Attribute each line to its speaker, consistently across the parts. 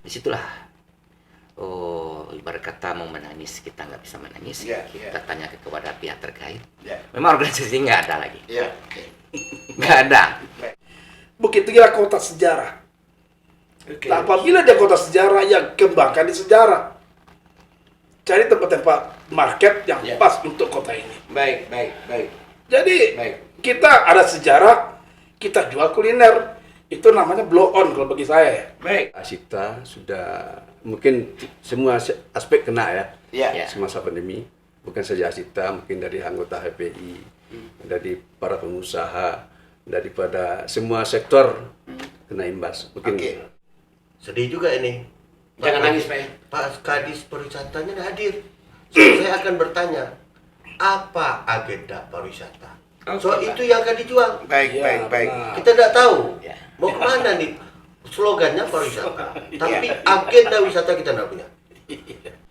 Speaker 1: Disitulah, oh ibarat kata mau menangis kita nggak bisa menangis, kita tanya kepada pihak terkait. Memang organisasi nggak ada lagi, nggak ada.
Speaker 2: Begitu kira kota sejarah. Nah, apabila dia kota sejarah, yang kembangkan di sejarah. Cari tempat-tempat market yang pas untuk kota ini.
Speaker 3: Baik.
Speaker 2: Jadi kita ada sejarah, kita jual kuliner. Itu namanya blow on kalau bagi saya.
Speaker 3: Baik.
Speaker 4: Asita sudah mungkin semua aspek kena
Speaker 3: Ya.
Speaker 4: semasa pandemi. Bukan saja Asita, mungkin dari anggota HPI, dari para pengusaha, daripada semua sektor kena imbas. Mungkin
Speaker 5: Sedih juga ini.
Speaker 3: Jangan nangis, Pak.
Speaker 5: Pak Kadis Pariwisatanya nggak hadir. Saya akan bertanya, apa agenda pariwisata? So itu yang akan dijual.
Speaker 3: Baik.
Speaker 5: Kita tidak tahu mau kemana nih slogannya pariwisata. Tapi agenda wisata kita tidak punya.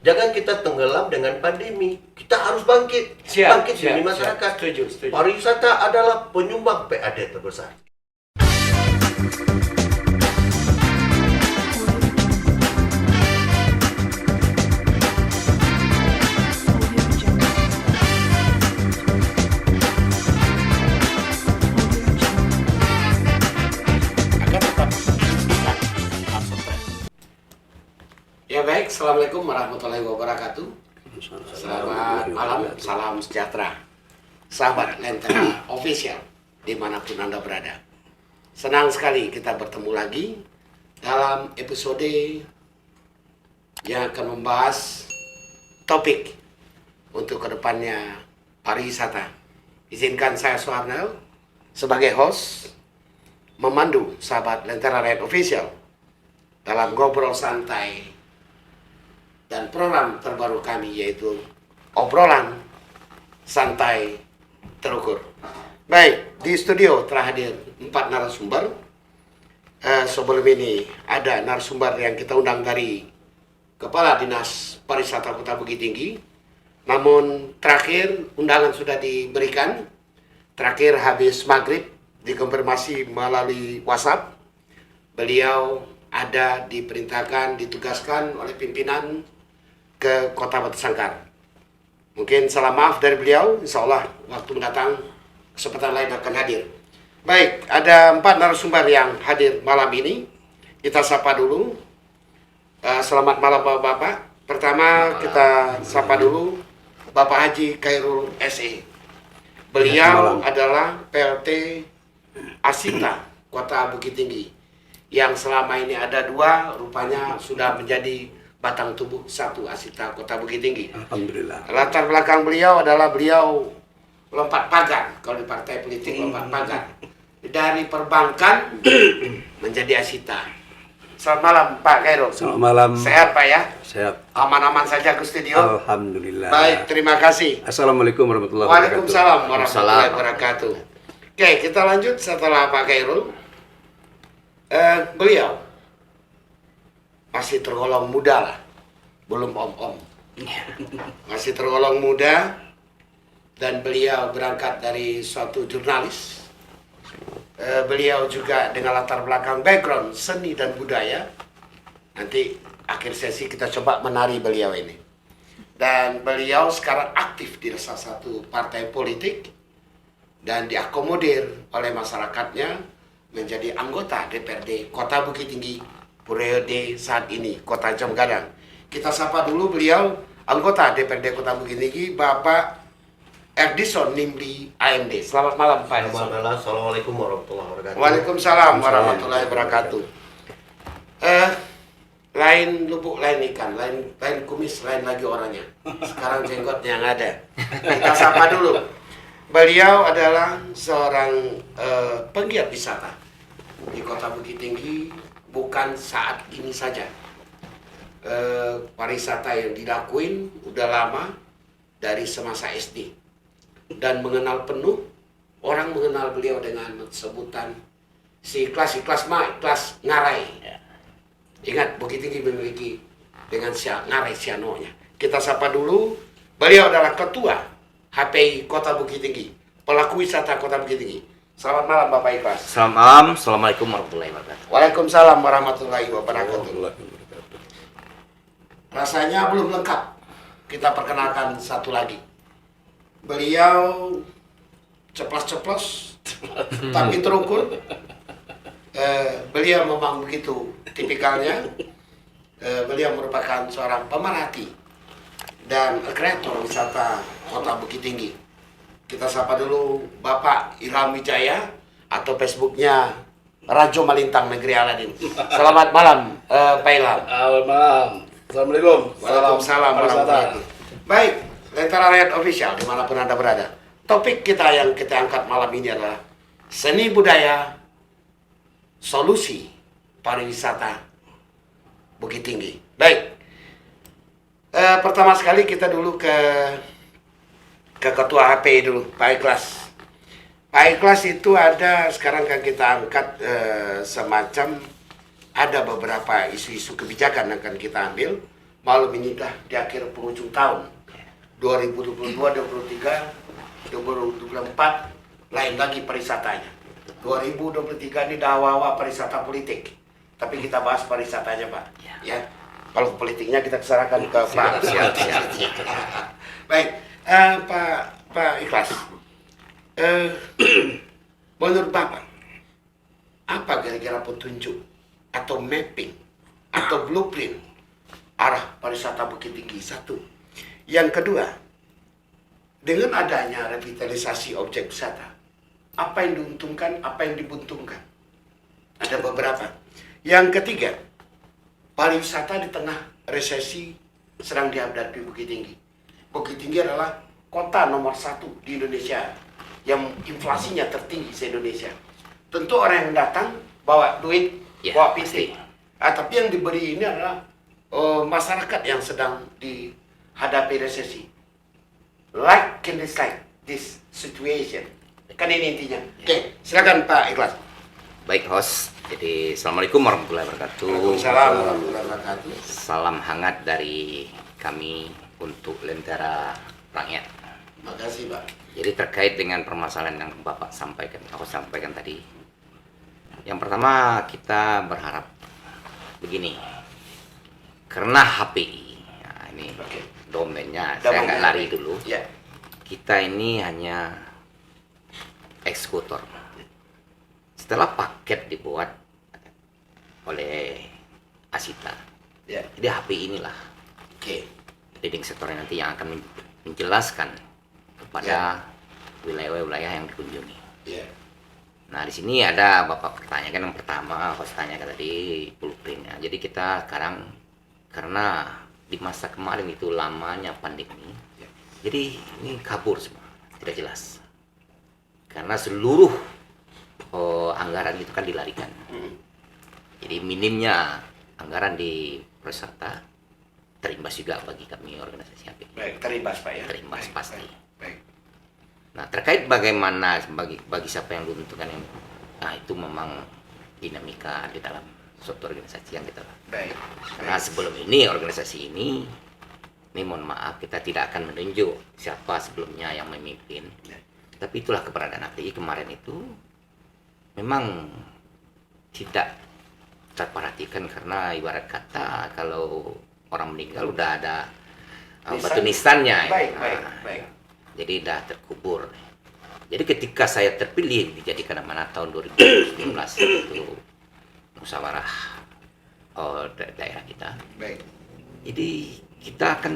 Speaker 5: Jangan kita tenggelam dengan pandemi. Kita harus bangkit. Bangkit demi masyarakat.
Speaker 3: Setuju.
Speaker 5: Pariwisata adalah penyumbang PAD terbesar.
Speaker 3: Ya baik, Assalamualaikum warahmatullahi wabarakatuh. Selamat malam, salam sejahtera. Sahabat Lentera Official, dimanapun Anda berada. Senang sekali kita bertemu lagi dalam episode yang akan membahas topik untuk kedepannya pariwisata. Izinkan saya Suharnel sebagai host memandu sahabat Lentera Red Official dalam ngobrol santai dan program terbaru kami, yaitu obrolan santai terukur. Baik, di studio telah hadir 4 narasumber. Sebelum ini ada narasumber yang kita undang dari Kepala Dinas Pariwisata Kota Bukit Tinggi. Namun terakhir undangan sudah diberikan. Terakhir habis maghrib dikonfirmasi melalui WhatsApp. Beliau ada diperintahkan, ditugaskan oleh pimpinan ke Kota Batu Sangkar. Mungkin salah maaf dari beliau, insya Allah waktu mendatang kesempatan lain akan hadir. Baik, ada 4 narasumber yang hadir malam ini. Kita sapa dulu. Selamat malam Bapak-Bapak. Pertama kita sapa dulu Bapak Haji Khairul SE. Beliau adalah PLT Asita Kota Bukit Tinggi, yang selama ini ada 2, rupanya sudah menjadi batang tubuh 1 Asita Kota Bukit Tinggi.
Speaker 4: alhamdulillah.
Speaker 3: Latar belakang beliau adalah beliau lompat pagar, kalau di partai politik lompat pagar. Dari perbankan menjadi Asita. Selamat malam Pak Khairul.
Speaker 4: Selamat malam.
Speaker 3: Sehat Pak ya?
Speaker 4: Sehat.
Speaker 3: Aman-aman saja ke studio?
Speaker 4: Alhamdulillah.
Speaker 3: Baik, terima kasih.
Speaker 4: Assalamualaikum warahmatullahi wabarakatuh.
Speaker 3: Waalaikumsalam warahmatullahi wabarakatuh. Oke, kita lanjut setelah Pak Khairul. Beliau masih tergolong muda lah, belum om-om. Masih tergolong muda, dan beliau berangkat dari suatu jurnalis. Beliau juga dengan latar belakang background seni dan budaya. Nanti akhir sesi kita coba menari beliau ini. Dan beliau sekarang aktif di salah satu partai politik dan diakomodir oleh masyarakatnya menjadi anggota DPRD Kota Bukit Tinggi periode saat ini, Kota Jam Gadang. Kita sapa dulu beliau, anggota DPRD Kota Bukit Tinggi, Bapak Erdison Nimdi AMD. Selamat malam Pak Erdison.
Speaker 5: Assalamualaikum warahmatullahi wabarakatuh.
Speaker 3: Waalaikumsalam warahmatullahi wabarakatuh. Lain lubuk, lain ikan, lain kumis, lain lagi orangnya. Sekarang jenggotnya yang ada. Kita sapa dulu. Beliau adalah seorang penggiat wisata di Kota Bukit Tinggi, bukan saat ini saja. Pariwisata yang dilakuin udah lama, dari semasa SD. Dan mengenal penuh, orang mengenal beliau dengan sebutan si kelas ngarai. Ingat, Bukit Tinggi memiliki dengan ngarai sianonya. Kita sapa dulu, beliau adalah ketua HPI Kota Bukit Tinggi, pelaku wisata Kota Bukit Tinggi. Selamat malam Bapak Ikhlas.
Speaker 1: Selamat malam, assalamualaikum warahmatullahi wabarakatuh.
Speaker 3: Waalaikumsalam warahmatullahi wabarakatuh. rasanya belum lengkap. Kita perkenalkan satu lagi. Beliau ceplos-ceplos, tapi terukur. Beliau memang begitu tipikalnya. Beliau merupakan seorang pemerhati dan kreator wisata Kota Bukit Tinggi. Kita sapa dulu Bapak Ilham Wijaya atau Facebooknya Rajo Malintang Negeri Aladin. Selamat malam, Pak Ilham.
Speaker 2: Selamat malam. Assalamualaikum.
Speaker 3: Waalaikumsalam warahmatullahi wabarakatuh. Baik, Lentera Rakyat Official dimanapun Anda berada. Topik kita yang kita angkat malam ini adalah seni budaya solusi pariwisata Bukit Tinggi. Baik, pertama sekali kita dulu ke ketua HPI dulu, Pak Ikhlas. Pak Ikhlas itu ada, sekarang kan kita angkat semacam ada beberapa isu-isu kebijakan yang akan kita ambil. Malam ini dah di akhir penghujung tahun 2022, 2023, 2024 lain lagi pariwisatanya. 2023 ini dah awal-awal pariwisata politik. Tapi kita bahas pariwisatanya, Pak. Ya. Kalau politiknya kita kesarakan ke Pak.
Speaker 1: Siap.
Speaker 3: Baik, Pak Ikhlas. Menurut Bapak, apa kira-kira petunjuk atau mapping atau blueprint arah pariwisata Bukit Tinggi? Satu. Yang kedua, dengan adanya revitalisasi objek wisata, apa yang diuntungkan, apa yang dibuntungkan? Ada beberapa. Yang ketiga, pariwisata di tengah resesi sedang dihadapi Bukit Tinggi. Bukit Tinggi adalah kota nomor 1 di Indonesia yang inflasinya tertinggi se-Indonesia. Tentu orang yang datang bawa duit, bawa pitik. Tapi yang diberi ini adalah masyarakat yang sedang dihadapi resesi. Like can dislike this situation. Kan ini intinya. Oke, silakan Pak Ikhlas.
Speaker 1: Baik, host. Jadi, Assalamualaikum warahmatullahi wabarakatuh.
Speaker 3: Waalaikumsalam warahmatullahi wabarakatuh.
Speaker 1: Salam hangat dari kami untuk Lentera Rakyat.
Speaker 3: Terima kasih, Pak.
Speaker 1: Jadi terkait dengan permasalahan yang Bapak sampaikan, aku sampaikan tadi. Yang pertama, kita berharap begini. Karena HPI, nah ini domainnya, saya nggak lari dulu.
Speaker 3: Ya.
Speaker 1: Kita ini hanya eksekutor. Setelah paket dibuat oleh Asita, jadi HPI inilah leading sector nanti yang akan menjelaskan kepada wilayah-wilayah yang dikunjungi. Nah, di sini ada Bapak pertanyakan, yang pertama host tanyakan tadi blueprintnya. Jadi kita sekarang karena di masa kemarin itu lamanya pandemi, jadi ini kabur semua, tidak jelas. Karena seluruh anggaran itu kan dilarikan. Jadi minimnya anggaran di pariwisata terimbas juga bagi kami organisasi HPI.
Speaker 3: Baik, terimbas Pak ya.
Speaker 1: Terimbas pasti.
Speaker 3: Baik.
Speaker 1: Nah, terkait bagaimana bagi siapa yang diuntungkan, nah itu memang dinamika di dalam suatu organisasi yang kita.
Speaker 3: Baik.
Speaker 1: Karena sebelum ini organisasi ini mohon maaf kita tidak akan menunjuk siapa sebelumnya yang memimpin. Tapi itulah keberadaan HPI kemarin itu memang tidak terperhatikan, karena ibarat kata kalau orang meninggal udah ada batu nisannya.
Speaker 3: Baik.
Speaker 1: Jadi udah terkubur. Jadi ketika saya terpilih dijadikan amanat tahun 2019 itu musyawarah daerah kita.
Speaker 3: Baik.
Speaker 1: Jadi kita akan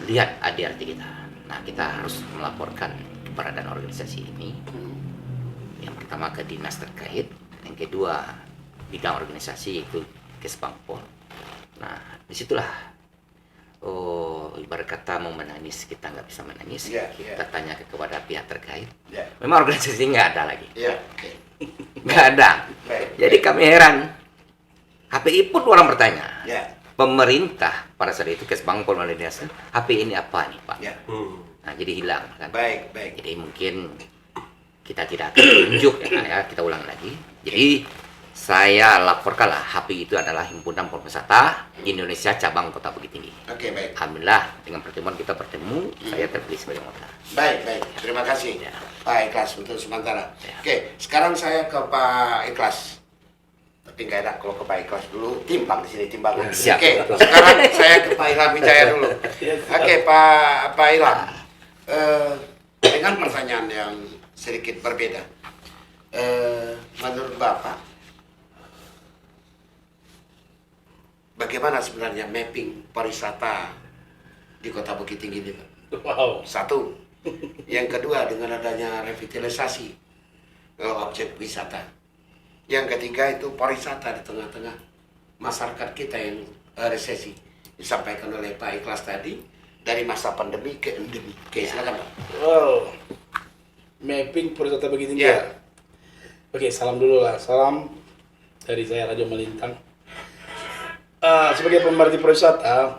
Speaker 1: lihat ADRT kita. Nah, kita harus melaporkan keberadaan organisasi ini. Yang pertama ke dinas terkait, yang kedua bidang organisasi itu Kesbangpol. Nah, disitulah ibarat kata mau menangis kita nggak bisa menangis. Kita tanya kepada pihak terkait. Memang organisasi nggak ada lagi. Nggak ada. Jadi kami heran. HPI pun orang bertanya. Pemerintah pada saat itu Kesbangpol Malaysia, HPI ini apa nih Pak? Nah, jadi hilang kan.
Speaker 3: Baik.
Speaker 1: Jadi mungkin kita tidak akan tunjuk ya, kita ulang lagi. Jadi saya laporkanlah HPI itu adalah Himpunan Pariwisata Indonesia cabang Kota Bukit Tinggi.
Speaker 3: Oke, baik.
Speaker 1: Alhamdulillah dengan pertemuan kita bertemu, saya terpilih sebagai anggota.
Speaker 3: Baik. Terima kasih Pak Ikhlas untuk sementara. Oke, sekarang saya ke Pak Ikhlas. Tapi nggak enak kalau ke Pak Ikhlas dulu, timbang di sini timbangan.
Speaker 1: Siap.
Speaker 3: Oke, sekarang saya ke Pak Ilham Wijaya dulu. Oke, Pak Ilham. Dengan pertanyaan yang sedikit berbeda. Menurut Bapak, bagaimana sebenarnya mapping pariwisata di Kota Bukit Tinggi ini, Pak?
Speaker 2: Wow.
Speaker 3: Satu. Yang kedua, dengan adanya revitalisasi objek wisata. Yang ketiga itu pariwisata di tengah-tengah masyarakat kita yang resesi. Disampaikan oleh Pak Ikhlas tadi, dari masa pandemi ke endemi. Oke, silakan Pak.
Speaker 2: Wow. Mapping pariwisata Bukit Tinggi.
Speaker 3: Ya.
Speaker 2: Oke, salam dulu lah. Salam dari saya Radio Melintang. Sebagai pemerhati pariwisata,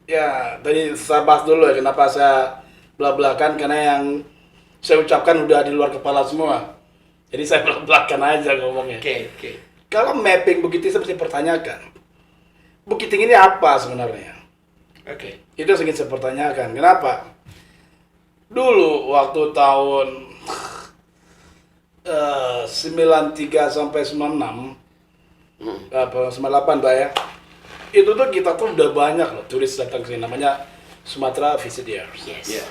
Speaker 2: ya tadi saya bahas dulu ya kenapa saya belak-belakan, karena yang saya ucapkan udah di luar kepala semua. Jadi saya belak-belakan aja ngomongnya.
Speaker 3: Oke.
Speaker 2: Kalau mapping Bukit Tinggi, saya mesti pertanyakan, Bukit Tinggi ini apa sebenarnya?
Speaker 3: Oke.
Speaker 2: Itu yang ingin saya pertanyakan. Kenapa? Dulu waktu tahun 93 sampai 96, apa 98 Pak ya, itu tuh kita tuh udah banyak loh turis datang ke sini, namanya Sumatera Visitors.
Speaker 3: Yes.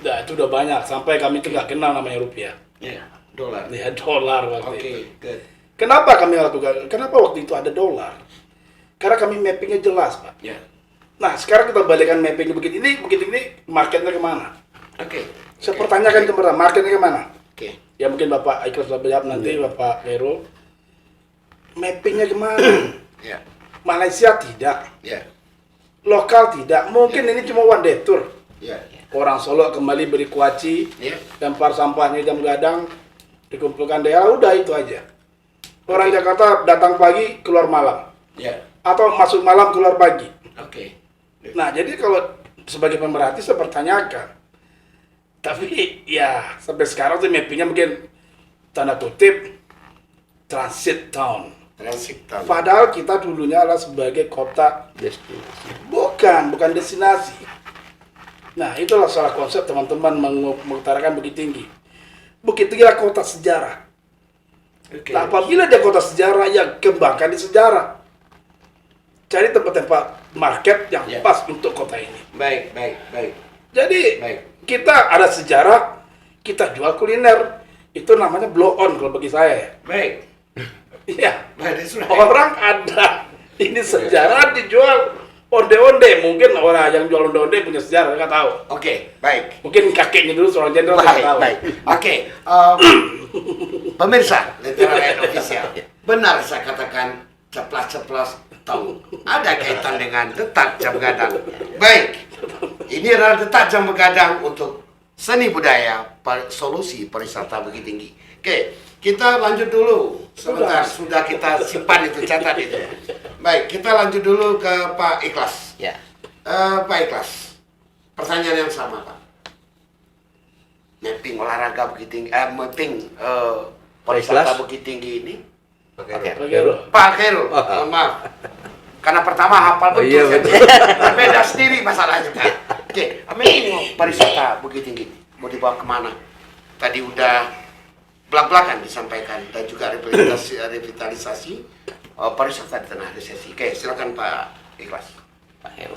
Speaker 2: Nah itu udah banyak, sampai kami tuh nggak kenal namanya rupiah.
Speaker 3: Ya. Dolar.
Speaker 2: Ya dolar waktu
Speaker 3: Oke.
Speaker 2: itu.
Speaker 3: Good.
Speaker 2: Kenapa kami lakukan? Kenapa waktu itu ada dolar? Karena kami mappingnya jelas Pak.
Speaker 3: Ya.
Speaker 2: Nah sekarang kita balikan mapping Bukit ini marketnya kemana?
Speaker 3: Oke.
Speaker 2: Saya pertanyakan kemana, marketnya kemana?
Speaker 3: Oke.
Speaker 2: Ya mungkin Bapak Ikhlas jawab nanti, Bapak Heru. Mappingnya kemana?
Speaker 3: Ya.
Speaker 2: Malaysia tidak,
Speaker 3: Ya.
Speaker 2: lokal tidak. Mungkin ini cuma one day tour.
Speaker 3: Ya.
Speaker 2: Orang Solo kembali beri kuaci,
Speaker 3: Ya.
Speaker 2: lempar sampahnya jam gadang, dikumpulkan daerah, udah itu aja. Orang Jakarta datang pagi, keluar malam.
Speaker 3: Ya.
Speaker 2: Atau masuk malam, keluar pagi.
Speaker 3: Oke.
Speaker 2: Nah, jadi kalau sebagai pemerhati saya pertanyakan. Tapi ya sampai sekarang tuh mappingnya mungkin tanda kutip transit town.
Speaker 3: Transit town.
Speaker 2: Padahal kita dulunya adalah sebagai kota,
Speaker 4: Destinasi.
Speaker 2: bukan destinasi. Nah, itulah salah konsep teman-teman mengutarakan Bukit Tinggi. Bukit Tinggi adalah kota sejarah.
Speaker 3: Oke.
Speaker 2: Nah, apabila dia kota sejarah, ya kembangkan di sejarah. Cari tempat-tempat market yang
Speaker 3: Ya.
Speaker 2: pas untuk kota ini.
Speaker 3: Baik.
Speaker 2: Jadi
Speaker 3: Baik.
Speaker 2: kita ada sejarah, kita jual kuliner. Itu namanya blow on kalau bagi saya ya.
Speaker 3: Baik.
Speaker 2: Iya.
Speaker 3: Baik, sudah.
Speaker 2: Orang ada ini sejarah dijual onde-onde. Mungkin orang yang jual onde-onde punya sejarah, nggak tahu.
Speaker 3: Oke, baik.
Speaker 2: Mungkin kakeknya dulu seorang jenderal, nggak tahu.
Speaker 3: Baik. Oke. Pemirsa, Lentera Rakyat Official. Benar saya katakan ceplas-ceplos tahu. Ada kaitan dengan detak jam gadang. Baik. Ini adalah detak jam begadang untuk seni budaya solusi pariwisata Bukit Tinggi. Oke, kita lanjut dulu. Sebentar, sudah kita simpan itu, catat itu. Baik, kita lanjut dulu ke Pak Ikhlas.
Speaker 1: Ya.
Speaker 3: Pak Ikhlas, pertanyaan yang sama Pak. Mapping olahraga Bukit Tinggi, mapping pariwisata
Speaker 4: Ikhlas.
Speaker 3: Bukit Tinggi ini.
Speaker 1: Oke.
Speaker 3: Pak Khairul, maaf. Karena pertama hafal
Speaker 4: Oh,
Speaker 3: betul,
Speaker 4: iya,
Speaker 3: saya
Speaker 4: betul.
Speaker 3: beda sendiri masalahnya. Oke, mapping pariwisata Bukit Tinggi mau dibawa kemana? Tadi udah belak-belakan disampaikan dan juga revitalisasi pariwisata di tengah resesi. Oke, silakan Pak Ikhlas.
Speaker 1: Pak Heru.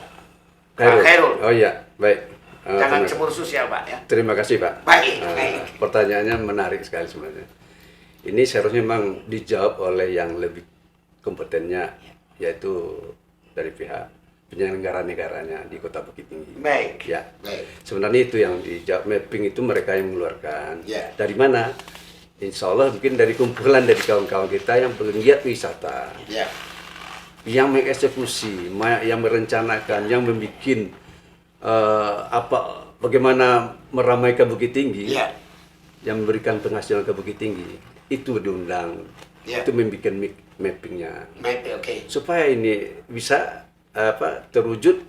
Speaker 3: Pak Khairul.
Speaker 4: Oh iya, baik.
Speaker 3: Jangan
Speaker 4: terima-
Speaker 3: cemburu sosial Pak ya.
Speaker 4: Terima kasih Pak.
Speaker 3: Baik,
Speaker 4: Eh,
Speaker 3: baik.
Speaker 4: Pertanyaannya menarik sekali sebenarnya. Ini seharusnya memang dijawab oleh yang lebih kompetennya, yaitu dari pihak penyelenggara negaranya di Kota Bukit Tinggi.
Speaker 3: Baik.
Speaker 4: Ya,
Speaker 3: Baik.
Speaker 4: sebenarnya itu yang dijawab. Mapping itu mereka yang mengeluarkan.
Speaker 3: Ya.
Speaker 4: Dari mana? Insya Allah mungkin dari kumpulan dari kawan-kawan kita yang penggiat wisata,
Speaker 3: Ya.
Speaker 4: yang mengeksekusi, yang merencanakan, yang membuat bagaimana meramaikan Bukit Tinggi,
Speaker 3: Ya.
Speaker 4: yang memberikan penghasilan ke Bukit Tinggi, itu diundang,
Speaker 3: Ya.
Speaker 4: itu membuat mappingnya
Speaker 3: Baik, oke.
Speaker 4: supaya ini bisa terwujud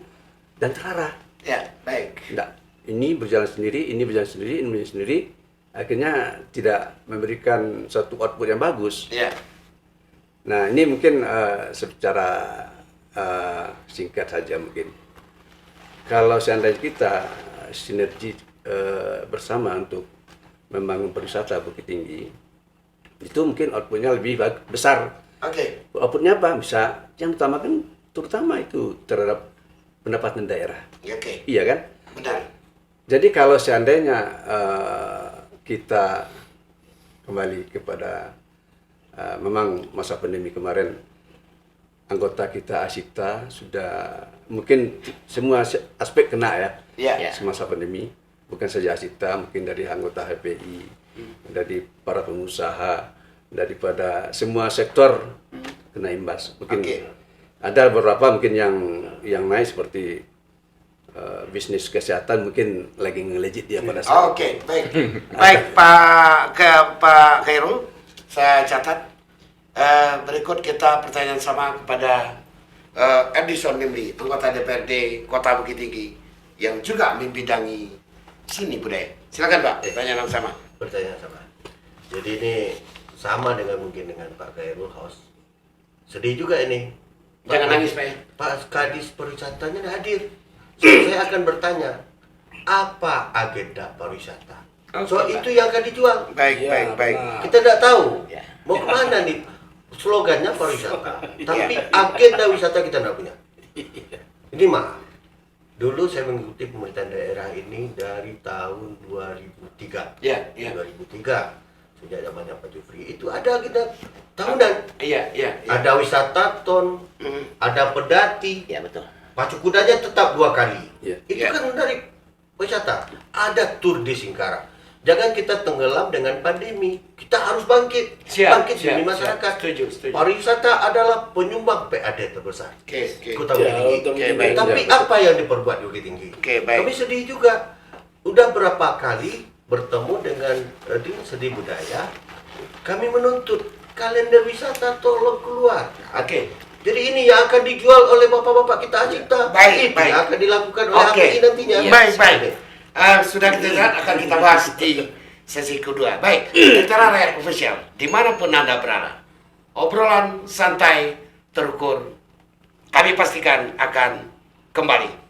Speaker 4: dan terarah.
Speaker 3: Ya, baik.
Speaker 4: Enggak, ini berjalan sendiri, ini berjalan sendiri, ini berjalan sendiri, akhirnya tidak memberikan suatu output yang bagus.
Speaker 3: Ya.
Speaker 4: Nah, ini mungkin secara singkat saja mungkin. Kalau seandainya kita sinergi bersama untuk membangun pariwisata Bukit Tinggi, itu mungkin outputnya lebih besar
Speaker 3: Oke.
Speaker 4: Outputnya apa? Bisa yang utama kan terutama itu terhadap pendapatan daerah.
Speaker 3: Oke.
Speaker 4: Iya kan?
Speaker 3: Benar.
Speaker 4: Jadi kalau seandainya kita kembali kepada memang masa pandemi kemarin, anggota kita Asita sudah mungkin semua aspek kena ya.
Speaker 3: Iya.
Speaker 4: Semasa pandemi, bukan saja Asita, mungkin dari anggota HPI, dari para pengusaha, daripada semua sektor kena imbas. Mungkin
Speaker 3: Oke.
Speaker 4: ada beberapa mungkin yang naik seperti bisnis kesehatan mungkin lagi ngelejit dia pada saat
Speaker 3: Oke, baik. Baik, Pak Khairul, saya catat. Berikut kita pertanyaan sama kepada Edison Nimri, anggota DPRD Kota Bukit Tinggi, yang juga membidangi seni budaya. Silakan Pak, pertanyaan yang sama.
Speaker 5: Pertanyaan sama. Jadi ini sama dengan mungkin dengan Pak Khairul House. Sedih juga ini.
Speaker 3: Jangan
Speaker 5: Pak
Speaker 3: nangis, Pak ya.
Speaker 5: Pak Kadis Pariwisatanya nggak hadir. Saya akan bertanya, apa agenda pariwisata? Soal itu yang akan dijual.
Speaker 3: Baik,
Speaker 2: Iya,
Speaker 3: baik, baik.
Speaker 2: benar.
Speaker 5: Kita tidak tahu
Speaker 1: Ya.
Speaker 5: mau kemana nih. Slogannya pariwisata, tapi agenda wisata kita tidak punya. Ini mah, dulu saya mengikuti pemerintahan daerah ini dari tahun 2003.
Speaker 3: Iya, iya.
Speaker 5: 2003, sejak zamannya Pak Jufri, itu ada agenda tahunan.
Speaker 3: Iya, iya.
Speaker 5: Ada wisata ton, ada pedati,
Speaker 1: Ya betul.
Speaker 5: pacu kudanya tetap 2 kali.
Speaker 4: Iya.
Speaker 5: Itu
Speaker 3: Iya.
Speaker 5: kan dari wisata. Ada tur di Singkara. Jangan kita tenggelam dengan pandemi. Kita harus bangkit.
Speaker 3: Siap,
Speaker 5: bangkit
Speaker 3: siap,
Speaker 5: demi
Speaker 3: siap.
Speaker 5: masyarakat.
Speaker 3: Setuju, setuju.
Speaker 5: Pariwisata adalah penyumbang PAD terbesar.
Speaker 3: Oke, oke.
Speaker 5: Kota Bukit Tinggi.
Speaker 2: Oke,
Speaker 3: baik.
Speaker 5: Tapi
Speaker 4: Ya,
Speaker 5: apa yang diperbuat di Bukit Tinggi?
Speaker 3: Oke, baik.
Speaker 5: Kami sedih juga. Udah berapa kali bertemu dengan Dinas Seni Budaya, kami menuntut kalender wisata tolong keluar.
Speaker 3: Oke.
Speaker 5: Jadi ini yang akan dijual oleh bapak-bapak kita Asita.
Speaker 3: Baik,
Speaker 5: Itu
Speaker 3: baik.
Speaker 5: yang akan dilakukan oleh
Speaker 3: Oke.
Speaker 5: HPI nantinya.
Speaker 3: Baik, baik. Sudah kita lihat akan kita bahas di sesi kedua. Baik, Lentera Rakyat Official, dimanapun Anda berada, obrolan santai terukur, kami pastikan akan kembali.